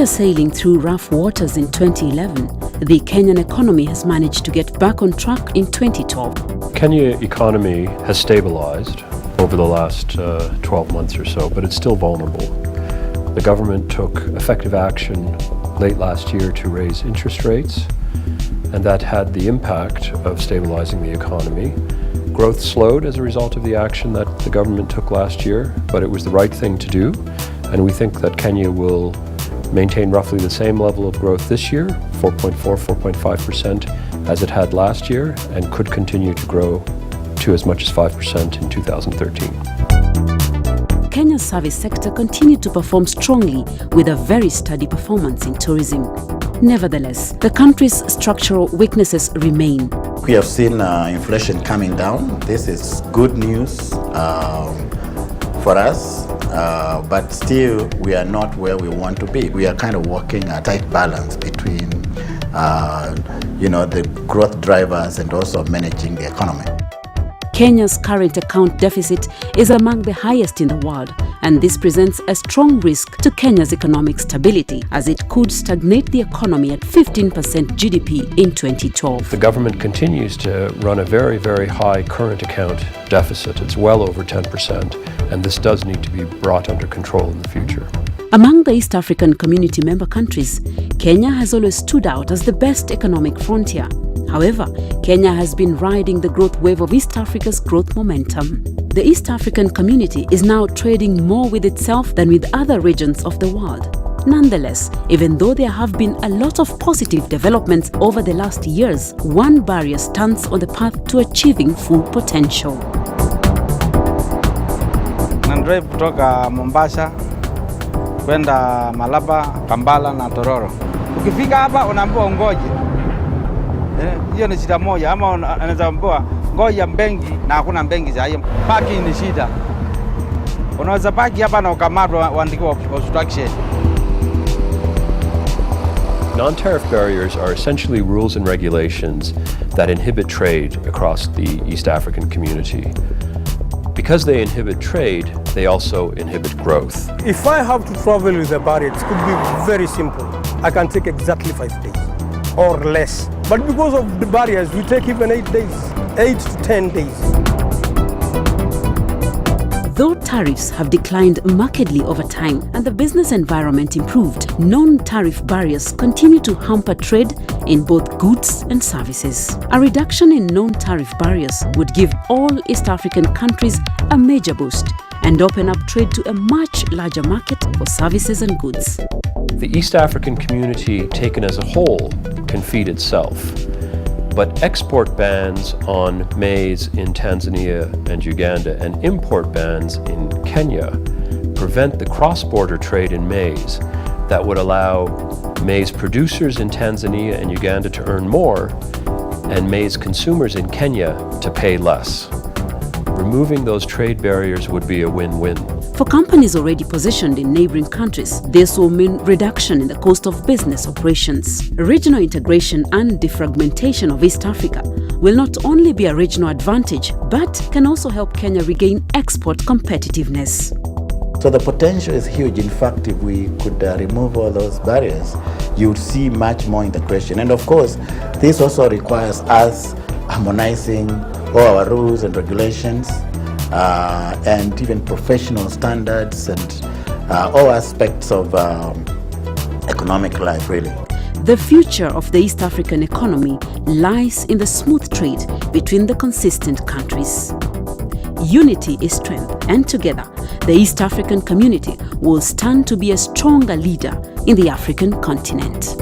After sailing through rough waters in 2011, the Kenyan economy has managed to get back on track in 2012. Kenya economy has stabilized over the last 12 months or so, but it's still vulnerable. The government took effective action late last year to raise interest rates, and that had the impact of stabilizing the economy. Growth slowed as a result of the action that the government took last year, but it was the right thing to do, and we think that Kenya will maintain roughly the same level of growth this year, 4.5% as it had last year, and could continue to grow to as much as 5% in 2013. Kenya's service sector continued to perform strongly with a very steady performance in tourism. Nevertheless, the country's structural weaknesses remain. We have seen inflation coming down. This is good news for us, but still we are not where we want to be. We are kind of walking a tight balance between the growth drivers and also managing the economy. Kenya's current account deficit is among the highest in the world, and this presents a strong risk to Kenya's economic stability, as it could stagnate the economy at 15% GDP in 2012. The government continues to run a very, very high current account deficit. It's well over 10%, and this does need to be brought under control in the future. Among the East African Community member countries, Kenya has always stood out as the best economic frontier. However, Kenya has been riding the growth wave of East Africa's growth momentum. The East African Community is now trading more with itself than with other regions of the world. Nonetheless, even though there have been a lot of positive developments over the last years, one barrier stands on the path to achieving full potential. Drive kutoka Mombasa kwenda Malaba, Kampala na Tororo. Ukifika hapa unaambiwa ungoje. Hiyo ni shida moja, ama anaweza ambiwa ngoja benki na hakuna benki za hiyo. Parking ni shida. Unaweza paki hapa na ukamatwa uandikiwa obstruction. Non-tariff barriers are essentially rules and regulations that inhibit trade across the East African community. Because they inhibit trade, they also inhibit growth. If I have to travel with the barriers, it could be very simple. I can take exactly 5 days or less. But because of the barriers, we take even 8 days, 8 to 10 days. Though tariffs have declined markedly over time and the business environment improved, non-tariff barriers continue to hamper trade in both goods and services. A reduction in non-tariff barriers would give all East African countries a major boost and open up trade to a much larger market for services and goods. The East African community, taken as a whole, can feed itself. But export bans on maize in Tanzania and Uganda and import bans in Kenya prevent the cross-border trade in maize that would allow maize producers in Tanzania and Uganda to earn more and maize consumers in Kenya to pay less. Removing those trade barriers would be a win-win. For companies already positioned in neighboring countries, this will mean reduction in the cost of business operations. Regional integration and defragmentation of East Africa will not only be a regional advantage, but can also help Kenya regain export competitiveness. So the potential is huge. In fact, if we could remove all those barriers, you would see much more integration. And of course, this also requires us harmonizing all our rules and regulations, and even professional standards and all aspects of economic life, really. The future of the East African economy lies in the smooth trade between the consistent countries. Unity is strength, and together, the East African community will stand to be a stronger leader in the African continent.